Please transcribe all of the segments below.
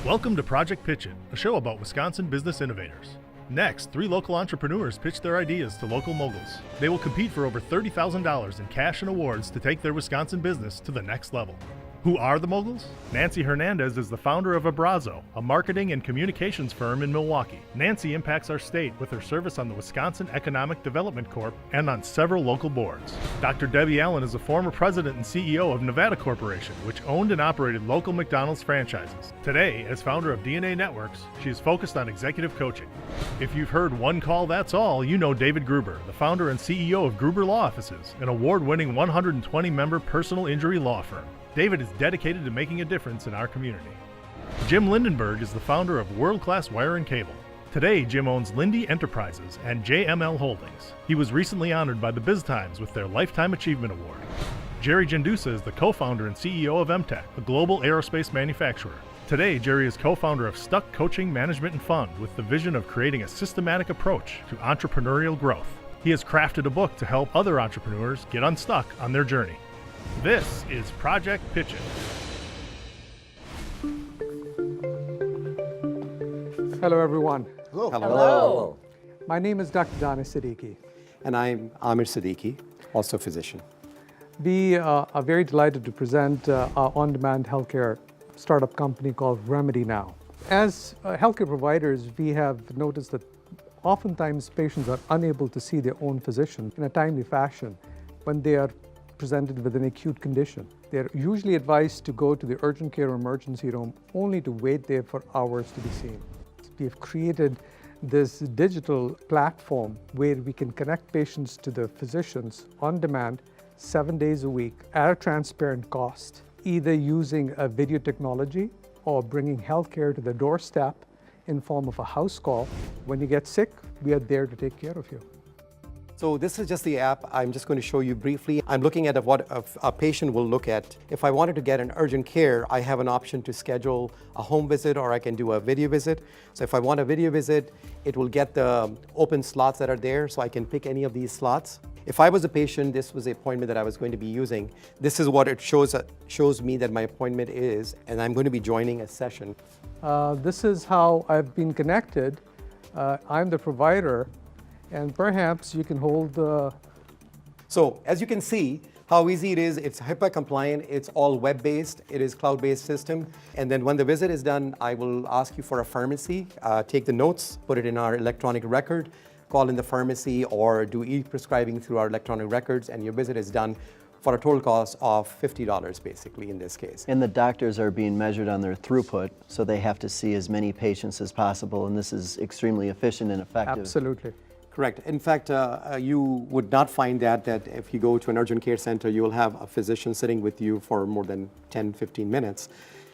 Welcome to Project Pitch It, a show about Wisconsin business innovators. Next, 3 local entrepreneurs pitch their ideas to local moguls. They will compete for over $30,000 in cash and awards to take their Wisconsin business to the next level. Who are the moguls? Nancy Hernandez is the founder of Abrazo, a marketing and communications firm in Milwaukee. Nancy impacts our state with her service on the Wisconsin Economic Development Corp and on several local boards. Dr. Debbie Allen is a former president and CEO of Nevada Corporation, which owned and operated local McDonald's franchises. Today, as founder of DNA Networks, she is focused on executive coaching. If you've heard One Call, That's All, you know David Gruber, the founder and CEO of Gruber Law Offices, an award-winning 120-member personal injury law firm. David is dedicated to making a difference in our community. Jim Lindenberg is the founder of World Class Wire and Cable. Today, Jim owns Lindy Enterprises and JML Holdings. He was recently honored by the Biz Times with their Lifetime Achievement Award. Jerry Gendusa is the co-founder and CEO of MTech, a global aerospace manufacturer. Today, Jerry is co-founder of Stuck Coaching Management and Fund with the vision of creating a systematic approach to entrepreneurial growth. He has crafted a book to help other entrepreneurs get unstuck on their journey. This is Project Pitch It. Hello, everyone. Hello. Hello. My name is Dr. Dana Siddiqui. And I'm Amir Siddiqui, also physician. We are very delighted to present our on-demand healthcare startup company called Remedy Now. As healthcare providers, we have noticed that oftentimes patients are unable to see their own physician in a timely fashion when they are presented with an acute condition. They're usually advised to go to the urgent care or emergency room only to wait there for hours to be seen. We've created this digital platform where we can connect patients to the physicians on demand 7 days a week at a transparent cost, either using a video technology or bringing healthcare to the doorstep in form of a house call. When you get sick, we are there to take care of you. So this is just the app. I'm just going to show you briefly. I'm looking at what a patient will look at. If I wanted to get an urgent care, I have an option to schedule a home visit or I can do a video visit. So if I want a video visit, it will get the open slots that are there, so I can pick any of these slots. If I was a patient, this was the appointment that I was going to be using. This is what it shows me that my appointment is, and I'm going to be joining a session. This is how I've been connected. I'm the provider, and perhaps you can hold the... So as you can see how easy it is, it's HIPAA compliant, it's all web-based, it is cloud-based system. And then when the visit is done, I will ask you for a pharmacy, take the notes, put it in our electronic record, call in the pharmacy or do e-prescribing through our electronic records, and your visit is done for a total cost of $50 basically in this case. And the doctors are being measured on their throughput, so they have to see as many patients as possible, and this is extremely efficient and effective. Absolutely. Correct. In fact, you would not find that if you go to an urgent care center, you will have a physician sitting with you for more than 10, 15 minutes.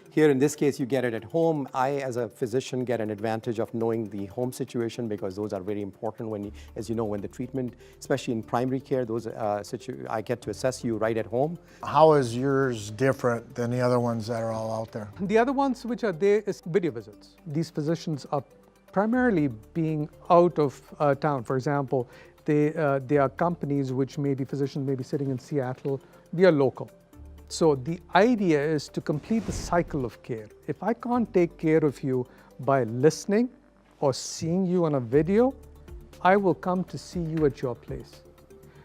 Here in this case, you get it at home. I, as a physician, get an advantage of knowing the home situation because those are very important when, as you know, when the treatment, especially in primary care, those I get to assess you right at home. How is yours different than the other ones that are all out there? The other ones which are there is video visits. These physicians are primarily being out of town. For example, they are companies which physicians may be sitting in Seattle. We are local. So the idea is to complete the cycle of care. If I can't take care of you by listening or seeing you on a video, I will come to see you at your place.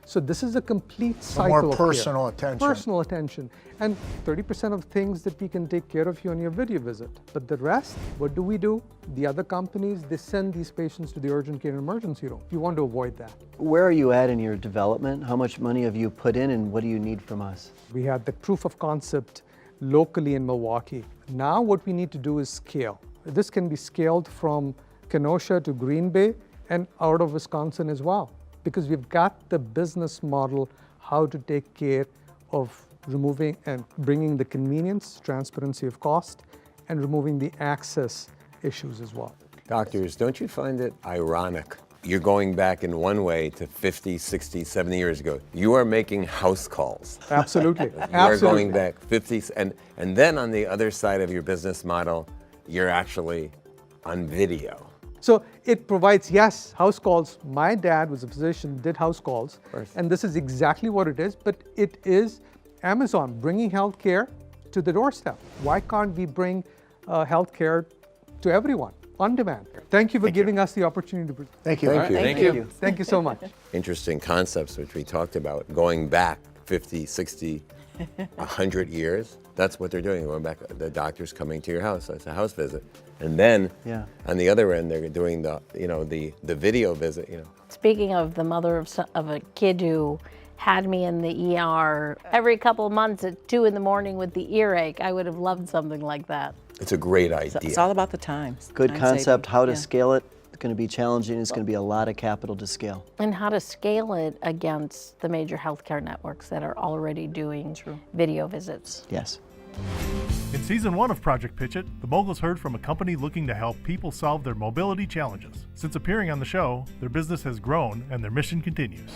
So this is a complete cycle of care. More personal attention. Personal attention. And 30% of things that we can take care of you on your video visit. But the rest, what do? The other companies, they send these patients to the urgent care and emergency room. You want to avoid that. Where are you at in your development? How much money have you put in, and what do you need from us? We had the proof of concept locally in Milwaukee. Now what we need to do is scale. This can be scaled from Kenosha to Green Bay and out of Wisconsin as well, because we've got the business model how to take care of removing and bringing the convenience, transparency of cost, and removing the access issues as well. Doctors, don't you find it ironic? You're going back in one way to 50, 60, 70 years ago. You are making house calls. Absolutely. You are going back 50, and then on the other side of your business model, you're actually on video. So it provides, yes, house calls. My dad was a physician, did house calls, and this is exactly what it is, but it is Amazon bringing healthcare to the doorstep. Why can't we bring healthcare to everyone on demand. Thank you for giving us the opportunity to present. Thank you. Thank you. Thank you. Thank you so much. Interesting concepts which we talked about, going back 50, 60, 100 years. That's what they're doing, going back, the doctor's coming to your house, that's a house visit. And then on the other end, they're doing the video visit, Speaking of the mother of a kid who had me in the ER every couple of months at 2 in the morning with the earache, I would have loved something like that. It's a great idea. It's all about the times. Good Time concept. saving. How to Yeah. scale it? It's going to be challenging. It's going to be a lot of capital to scale. And how to scale it against the major healthcare networks that are already doing video visits. Yes. In season 1 of Project Pitch It, the Moguls heard from a company looking to help people solve their mobility challenges. Since appearing on the show, their business has grown and their mission continues.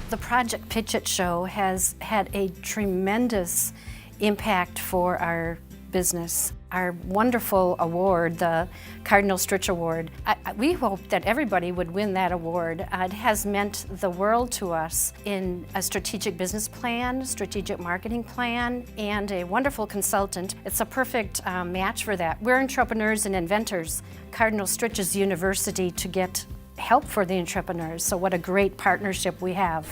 The Project Pitch It show has had a tremendous impact for our business. Our wonderful award, the Cardinal Stritch Award, we hope that everybody would win that award. It has meant the world to us in a strategic business plan, strategic marketing plan, and a wonderful consultant. It's a perfect match for that. We're entrepreneurs and inventors. Cardinal Stritch University to get help for the entrepreneurs, so what a great partnership we have.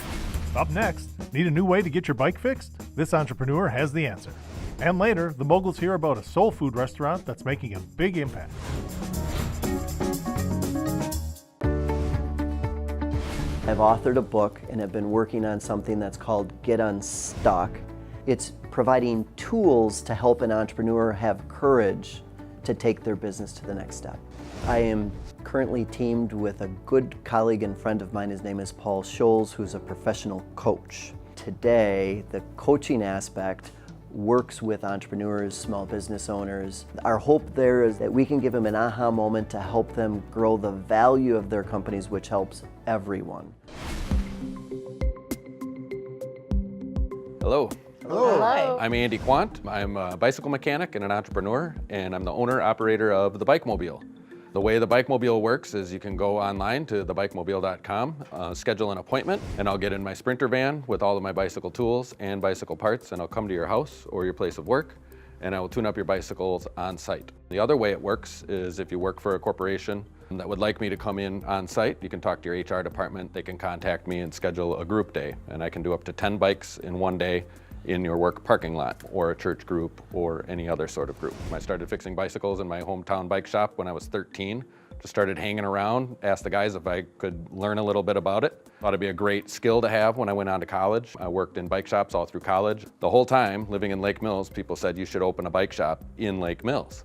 Up next, need a new way to get your bike fixed? This entrepreneur has the answer. And later, the Moguls hear about a soul food restaurant that's making a big impact. I've authored a book and have been working on something that's called Get Unstuck. It's providing tools to help an entrepreneur have courage to take their business to the next step. I am currently teamed with a good colleague and friend of mine. His name is Paul Scholes, who's a professional coach. Today, the coaching aspect works with entrepreneurs, small business owners. Our hope there is that we can give them an aha moment to help them grow the value of their companies, which helps everyone. Hello. Hello. I'm Andy Quant. I'm a bicycle mechanic and an entrepreneur, and I'm the owner-operator of the Bike Mobile. The way the Bike Mobile works is you can go online to thebikemobile.com, schedule an appointment, and I'll get in my Sprinter van with all of my bicycle tools and bicycle parts, and I'll come to your house or your place of work, and I will tune up your bicycles on site. The other way it works is if you work for a corporation that would like me to come in on site, you can talk to your HR department, they can contact me and schedule a group day, and I can do up to 10 bikes in one day in your work parking lot or a church group or any other sort of group. I started fixing bicycles in my hometown bike shop when I was 13. Just started hanging around, asked the guys if I could learn a little bit about it. Thought it'd be a great skill to have when I went on to college. I worked in bike shops all through college. The whole time living in Lake Mills, people said you should open a bike shop in Lake Mills.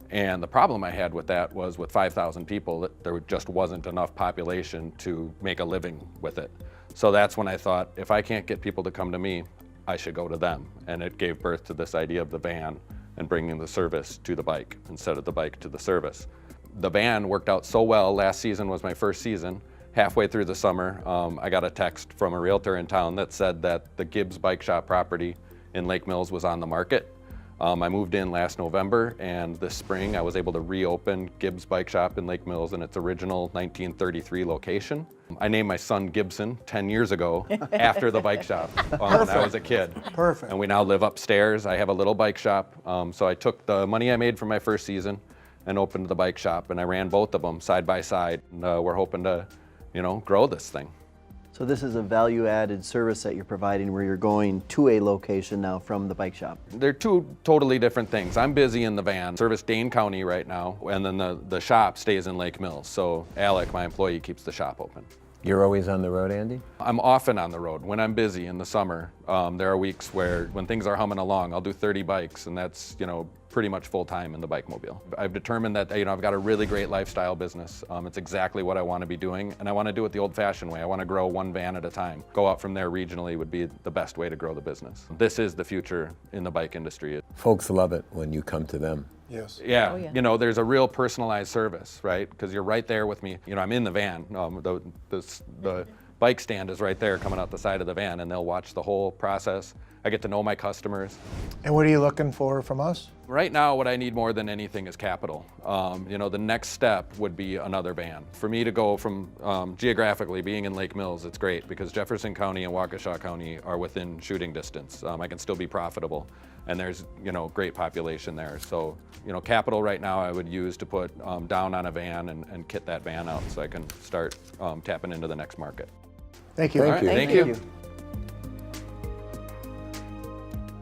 And the problem I had with that was with 5,000 people, there just wasn't enough population to make a living with it. So that's when I thought, if I can't get people to come to me, I should go to them. And it gave birth to this idea of the van and bringing the service to the bike instead of the bike to the service. The van worked out so well. Last season was my first season. Halfway through the summer, I got a text from a realtor in town that said that the Gibbs Bike Shop property in Lake Mills was on the market. I moved in last November, and this spring I was able to reopen Gibbs Bike Shop in Lake Mills in its original 1933 location. I named my son Gibson 10 years ago after the bike shop when I was a kid. Perfect. And we now live upstairs. I have a little bike shop. So I took the money I made from my first season and opened the bike shop, and I ran both of them side by side. And we're hoping to, grow this thing. So this is a value-added service that you're providing where you're going to a location now from the bike shop. They're two totally different things. I'm busy in the van, service Dane County right now, and then the shop stays in Lake Mills. So Alec, my employee, keeps the shop open. You're always on the road, Andy? I'm often on the road. When I'm busy in the summer, there are weeks where when things are humming along, I'll do 30 bikes, and that's, pretty much full time in the Bike Mobile. I've determined that, I've got a really great lifestyle business. It's exactly what I want to be doing, and I want to do it the old-fashioned way. I want to grow one van at a time. Go out from there regionally would be the best way to grow the business. This is the future in the bike industry. Folks love it when you come to them. Yes. Yeah, Oh, yeah. There's a real personalized service, right? Because you're right there with me. I'm in the van. The bike stand is right there coming out the side of the van, and they'll watch the whole process. I get to know my customers. And what are you looking for from us? Right now, what I need more than anything is capital. The next step would be another van. For me to go from geographically being in Lake Mills, it's great because Jefferson County and Waukesha County are within shooting distance. I can still be profitable. and there's great population there. So capital right now I would use to put down on a van and kit that van out so I can start tapping into the next market. Thank you. Thank you. Thank you.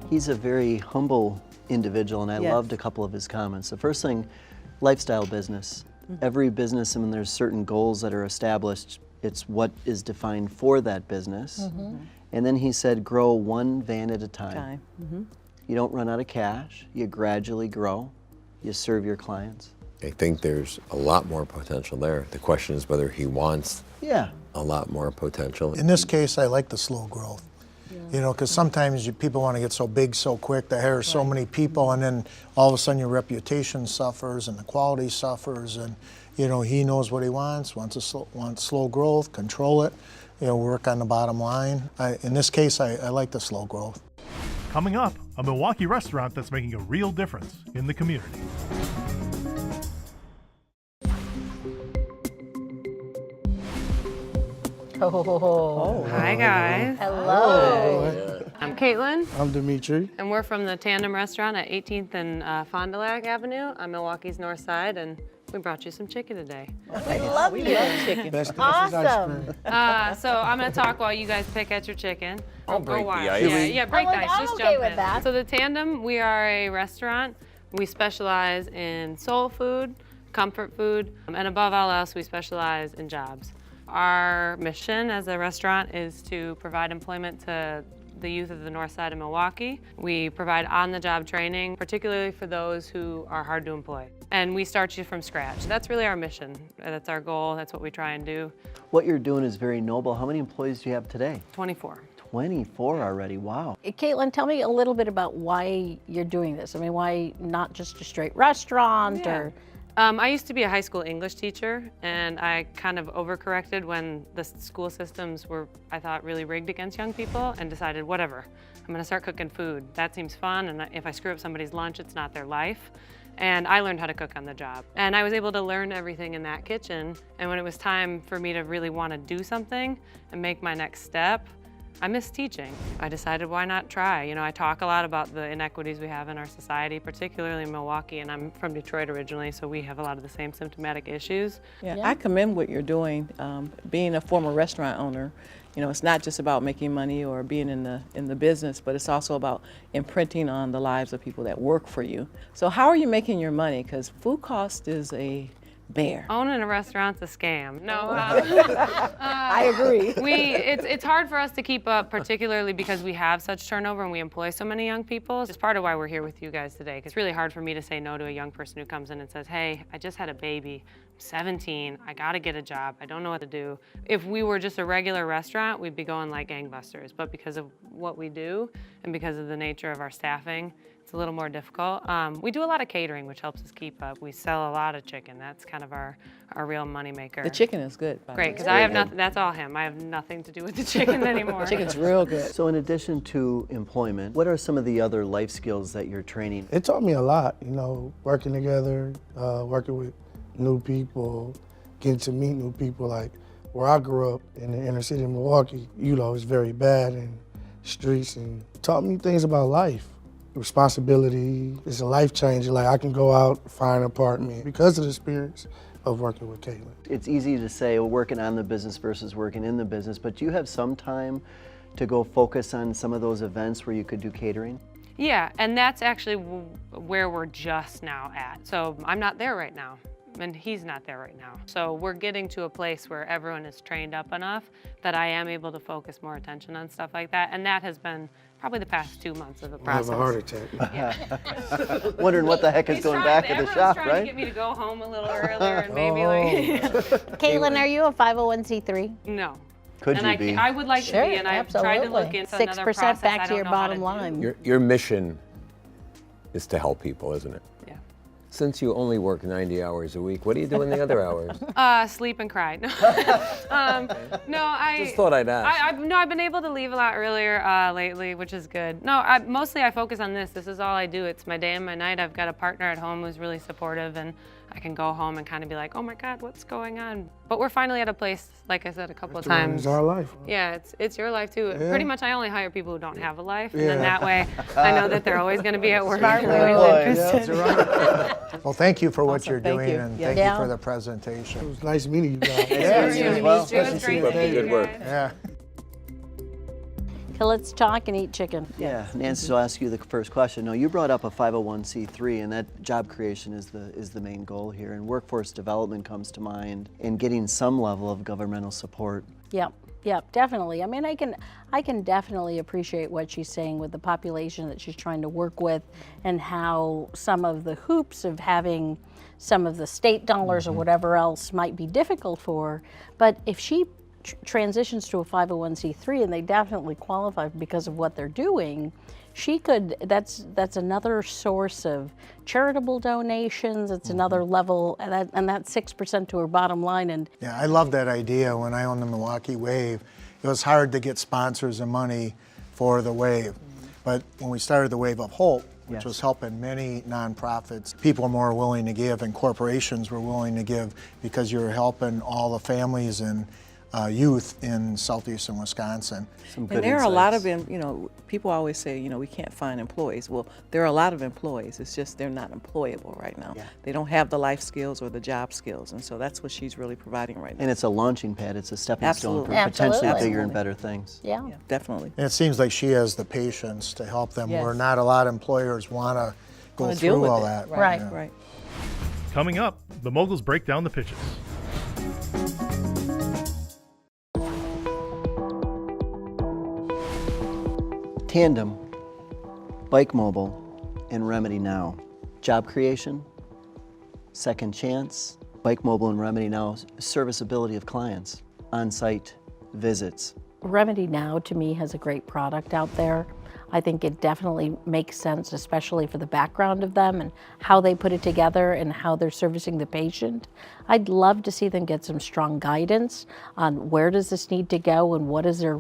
He's a very humble individual, and I loved a couple of his comments. The first thing, lifestyle business. Every business, there's certain goals that are established. It's what is defined for that business. And then he said, grow one van at a time. You don't run out of cash. You gradually grow. You serve your clients. I think there's a lot more potential there. The question is whether he wants a lot more potential. In this case, I like the slow growth. Because sometimes people want to get so big so quick, they hire so many people, and then all of a sudden your reputation suffers and the quality suffers, and he knows what he wants slow growth, control it, work on the bottom line. In this case, I like the slow growth. Coming up, a Milwaukee restaurant that's making a real difference in the community. Hi guys. Hello. I'm Caitlin, I'm Dimitri. and we're from the Tandem Restaurant at 18th and Fond du Lac Avenue on Milwaukee's north side, and we brought you some chicken today. We love you. Best Awesome. So I'm gonna talk while you guys pick at your chicken. I'll break while. the ice. Yeah, break the ice. I'm Just okay jump with in. that. So the Tandem, we are a restaurant. We specialize in soul food, comfort food, and above all else, we specialize in jobs. Our mission as a restaurant is to provide employment to the youth of the north side of Milwaukee. We provide on-the-job training, particularly for those who are hard to employ. And we start you from scratch. That's really our mission. That's our goal. That's what we try and do. What you're doing is very noble. How many employees do you have today? 24. 24 already, wow. Caitlin, tell me a little bit about why you're doing this. I mean, why not just a straight restaurant or? I used to be a high school English teacher, and I kind of overcorrected when the school systems were, I thought, really rigged against young people, and decided, whatever, I'm gonna start cooking food. That seems fun, and if I screw up somebody's lunch, it's not their life. And I learned how to cook on the job. And I was able to learn everything in that kitchen, and when it was time for me to really want to do something and make my next step, I miss teaching. I decided, why not try? I talk a lot about the inequities we have in our society, particularly in Milwaukee, and I'm from Detroit originally, so we have a lot of the same symptomatic issues. Yeah, I commend what you're doing. Being a former restaurant owner, it's not just about making money or being in the business, but it's also about imprinting on the lives of people that work for you. So how are you making your money? Because food cost is a bear. Owning a restaurant's a scam. No, I agree. It's hard for us to keep up, particularly because we have such turnover and we employ so many young people. It's part of why we're here with you guys today. 'Cause it's really hard for me to say no to a young person who comes in and says, hey, I just had a baby, I'm 17, I gotta get a job, I don't know what to do. If we were just a regular restaurant, we'd be going like gangbusters. But because of what we do and because of the nature of our staffing, it's a little more difficult. We do a lot of catering, which helps us keep up. We sell a lot of chicken. That's kind of our real moneymaker. The chicken is good. Great, because I have nothing, that's all him. I have nothing to do with the chicken anymore. Chicken's real good. So in addition to employment, what are some of the other life skills that you're training? It taught me a lot, working together, working with new people, getting to meet new people. Like where I grew up in the inner city of Milwaukee, it's very bad in streets, and taught me things about life. Responsibility is a life changer. Like I can go out, find an apartment because of the experience of working with Caitlin. It's easy to say working on the business versus working in the business, but do you have some time to go focus on some of those events where you could do catering? Yeah, and that's actually where we're just now at. So I'm not there right now, and he's not there right now. So we're getting to a place where everyone is trained up enough that I am able to focus more attention on stuff like that, and that has been probably the past 2 months of the process. I have a heart attack. Wondering what the heck is going back at the shop, trying right? to get me to go home a little earlier and maybe like... Caitlin, are you a 501c3? No. Could and you be? I would like to be, and I've tried to look into another process. 6% back I to don't your know how bottom to line. do. Your mission is to help people, isn't it? Yeah. Since you only work 90 hours a week, what do you do in the other hours? Sleep and cry. No, Just thought I'd ask. I've been able to leave a lot earlier lately, which is good. No, mostly I focus on this. This is all I do. It's my day and my night. I've got a partner at home who's really supportive, and I can go home and kind of be like, oh my God, what's going on? But we're finally at a place, like I said a couple of times. It's our life. Yeah, it's your life too. Yeah. Pretty much I only hire people who don't have a life, and Yeah. then that way I know that they're always going to be at work. Smart and they're always boy. interested. Well, thank you for what Awesome. you're Thank doing, you. and Yeah. thank Yeah. you for the It presentation. was nice meeting you guys. Yeah, Nice you to as meet well. you. It was great Keep up the meeting good you work. guys. Yeah. Okay, let's talk and eat chicken. Yeah, Nancy, I'll ask you the first question. No, you brought up a 501c3, and that job creation is the main goal here, and workforce development comes to mind, and getting some level of governmental support. Yep, definitely. I mean, I can definitely appreciate what she's saying with the population that she's trying to work with, and how some of the hoops of having some of the state dollars or whatever else might be difficult for her. But if she transitions to a 501c3, and they definitely qualify because of what they're doing, she could, that's another source of charitable donations. It's another level, and that's 6% to her bottom line. And Yeah, I love that idea. When I owned the Milwaukee Wave, it was hard to get sponsors and money for the Wave. But when we started the Wave of Hope, which Yes. was helping many nonprofits, people were more willing to give, and corporations were willing to give, because you're helping all the families and youth in southeastern Wisconsin. Some good And there are a lot of, insights. people always say, we can't find employees. Well, there are a lot of employees. It's just they're not employable right now. Yeah. They don't have the life skills or the job skills, and so that's what she's really providing right now. And it's a launching pad, it's a stepping stone for Absolutely. potentially Absolutely. bigger and better things. yeah. Yeah, definitely. And it seems like she has the patience to help them, Yes. where not a lot of employers want to go Wanna deal through with all it. that. Right. Yeah. Right. Coming up, the moguls break down the pitches. Tandem, Bike Mobile, and Remedy Now. Job creation, second chance, Bike Mobile and Remedy Now, serviceability of clients, on-site visits. Remedy Now, to me, has a great product out there. I think it definitely makes sense, especially for the background of them and how they put it together and how they're servicing the patient. I'd love to see them get some strong guidance on where does this need to go and what does their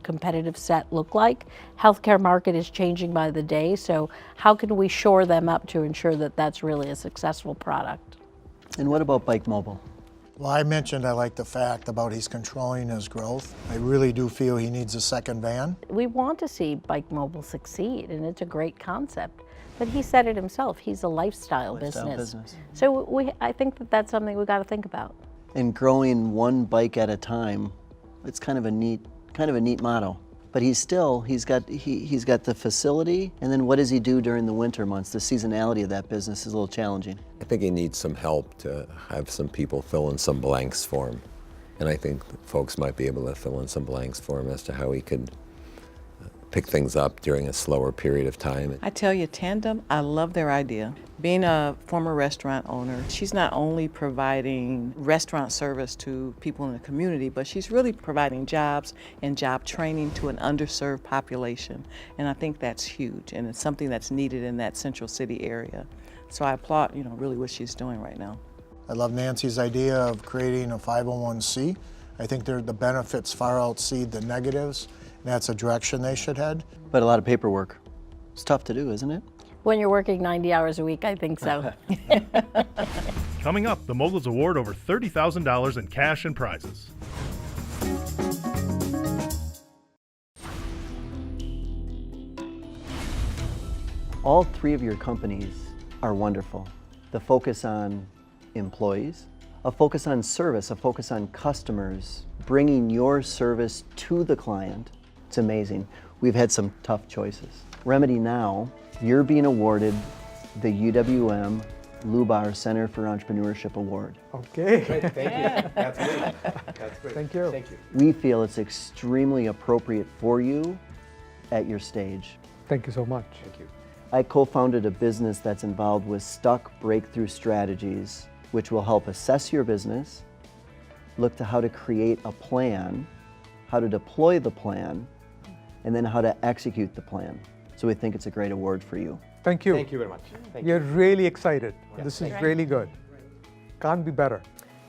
competitive set look like. Healthcare market is changing by the day, so how can we shore them up to ensure that that's really a successful product? And what about Bike Mobile? Well, I mentioned I like the fact about he's controlling his growth. I really do feel he needs a second van. We want to see Bike Mobile succeed, and it's a great concept. But he said it himself, he's a lifestyle business. So I think that that's something we got to think about. And growing one bike at a time, it's kind of a neat motto. But he's got the facility, and then what does he do during the winter months? The seasonality of that business is a little challenging. I think he needs some help to have some people fill in some blanks for him. And I think that folks might be able to fill in some blanks for him as to how he could pick things up during a slower period of time. I tell you, Tandem, I love their idea. Being a former restaurant owner, she's not only providing restaurant service to people in the community, but she's really providing jobs and job training to an underserved population. And I think that's huge, and it's something that's needed in that Central City area. So I applaud, really what she's doing right now. I love Nancy's idea of creating a 501c. I think the benefits far outseed the negatives, and that's a direction they should head. But a lot of paperwork. It's tough to do, isn't it? When you're working 90 hours a week, I think so. Coming up, the moguls award over $30,000 in cash and prizes. All three of your companies are wonderful. The focus on employees, a focus on service, a focus on customers, bringing your service to the client. It's amazing. We've had some tough choices. Remedy Now, you're being awarded the UWM Lubar Center for Entrepreneurship Award. Okay. Great, thank you. That's great. That's great. Thank you. Thank you. We feel it's extremely appropriate for you at your stage. Thank you so much. Thank you. I co-founded a business that's involved with stuck breakthrough strategies, which will help assess your business, look to how to create a plan, how to deploy the plan, and then how to execute the plan. So we think it's a great award for you. Thank you. Thank you very much. Thank We're you. really excited. This is really good. Can't be better.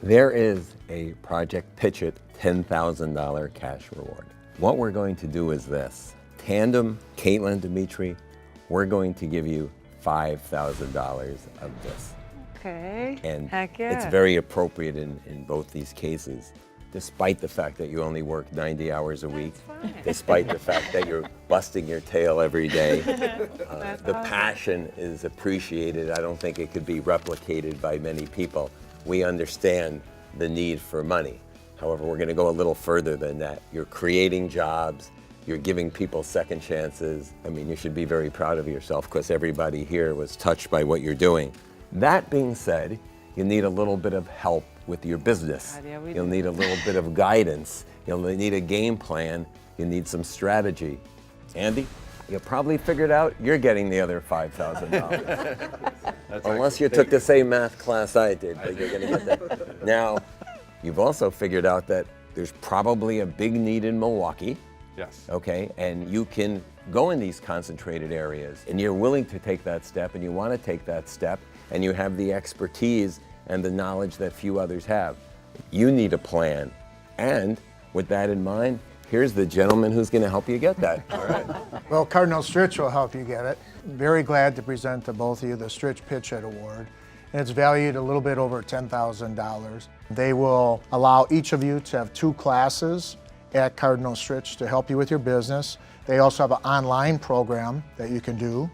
There is a Project Pitch It $10,000 cash reward. What we're going to do is this. Tandem, Caitlin, Dimitri, we're going to give you $5,000 of this. Okay. And heck yeah. it's very appropriate in both these cases, despite the fact that you only work 90 hours a week, despite the fact that you're busting your tail every day. The passion is appreciated. I don't think it could be replicated by many people. We understand the need for money. However, we're going to go a little further than that. You're creating jobs. You're giving people second chances. I mean, you should be very proud of yourself because everybody here was touched by what you're doing. That being said, you need a little bit of help with your business. You'll need a little bit of guidance. You'll need a game plan. You need some strategy. Andy, you probably figured out you're getting the other $5,000. Unless you took the same math class I did, but you're going to get that. Now, you've also figured out that there's probably a big need in Milwaukee. Yes. Okay, and you can go in these concentrated areas, and you're willing to take that step, and you want to take that step, and you have the expertise and the knowledge that few others have. You need a plan, and with that in mind, here's the gentleman who's going to help you get that. All right. Well, Cardinal Stritch will help you get it. Very glad to present to both of you the Stritch Pitch It Award. And it's valued a little bit over $10,000. They will allow each of you to have 2 classes at Cardinal Stritch to help you with your business. They also have an online program that you can do.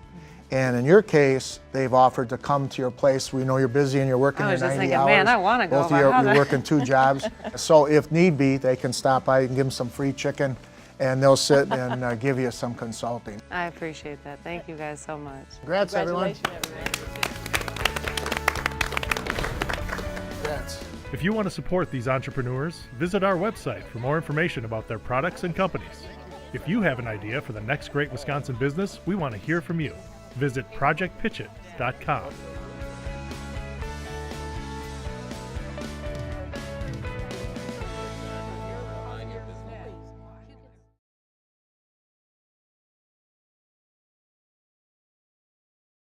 And in your case, they've offered to come to your place. We know you're busy and you're working your 90 hours. Man, I want to go. Both of you are working 2 jobs. So if need be, they can stop by and give them some free chicken, and they'll sit and give you some consulting. I appreciate that. Thank you guys so much. Congrats, everyone. If you want to support these entrepreneurs, visit our website for more information about their products and companies. If you have an idea for the next great Wisconsin business, we want to hear from you. Visit projectpitchit.com.